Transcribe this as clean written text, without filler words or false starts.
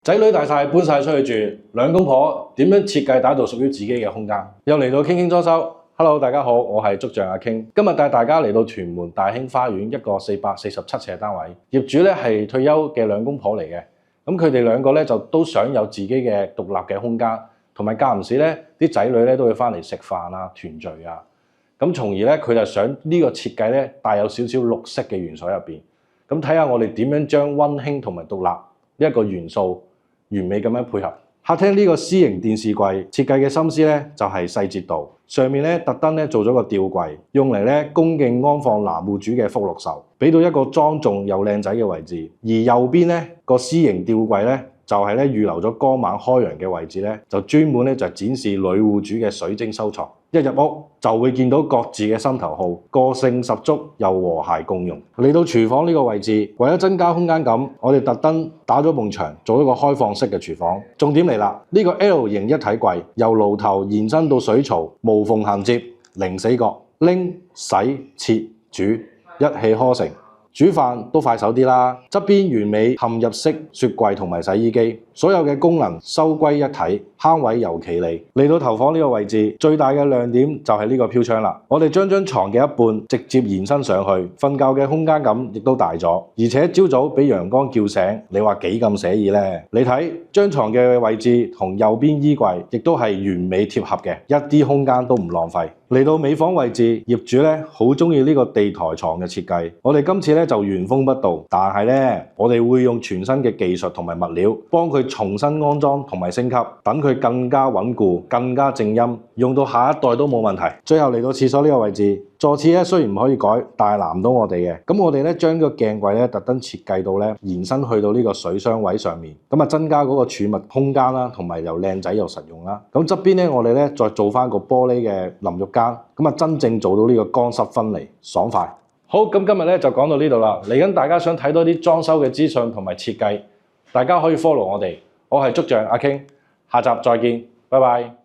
仔女大晒搬晒出去住，兩公婆點樣設計打造屬於自己嘅空間？又嚟到傾傾裝修。Hello， 大家好，我係築象阿傾。今日帶大家嚟到屯門大興花園一個447尺單位，業主咧係退休嘅兩公婆嚟嘅。咁佢哋兩個咧就都想有自己嘅獨立嘅空間，同埋間唔時咧啲仔女咧都會翻嚟食飯啊、團聚啊。咁從而咧佢就想呢個設計咧帶有少少綠色嘅元素入邊。咁睇下我哋點樣將溫馨同埋獨立呢一個元素完美咁樣配合。客廳呢個 C 型電視櫃設計嘅心思咧就係細節度，上面咧特登咧做咗個吊櫃，用嚟咧恭敬安放男戶主嘅福祿壽，俾到一個莊重又靚仔嘅位置。而右邊咧個 C 型吊櫃咧就係咧預留咗光猛開揚嘅位置咧，就專門咧就展示女戶主嘅水晶收藏。一入屋就會見到各自嘅心頭好，個性十足又和諧共融。嚟到廚房呢個位置，為咗增加空間感，我哋特登打咗埲牆，做一個開放式嘅廚房。重點嚟啦，呢個 L 型一體櫃由爐頭延伸到水槽，無縫銜接，零死角，拎、洗、切、煮一氣呵成。煮飯都快手啲啦，側邊完美嵌入式雪櫃同埋洗衣機，所有嘅功能收歸一體，慳位尤其利。嚟到頭房呢個位置，最大嘅亮點就係呢個飄窗啦。我哋將張床嘅一半直接延伸上去，瞓覺嘅空間感亦都大咗。而且朝早俾陽光叫醒，你話幾咁寫意呢？你睇張床嘅位置同右邊衣櫃亦都係完美貼合嘅，一啲空間都唔浪費。嚟到尾房位置，業主咧好中意呢個地台床嘅設計。我哋今次咧就原封不動，但係咧我哋會用全新嘅技術同埋物料，幫佢重新安裝同埋升級，等佢更加穩固、更加靜音，用到下一代都冇問題。最後嚟到廁所呢個位置，座廁咧雖然唔可以改，但係難唔到我哋嘅。咁我哋咧將呢個鏡櫃咧特登設計到咧延伸去到呢個水箱位上面，咁啊增加嗰個儲物空間啦，同埋又靚仔又實用啦。咁側邊咧我哋咧再做翻個玻璃嘅淋浴間，咁啊真正做到呢個乾濕分離，爽快。好，咁今日咧就講到呢度啦。嚟緊大家想睇多啲裝修嘅資訊同埋設計，大家可以 follow 我哋。我係築象阿傾，下集再見，拜拜。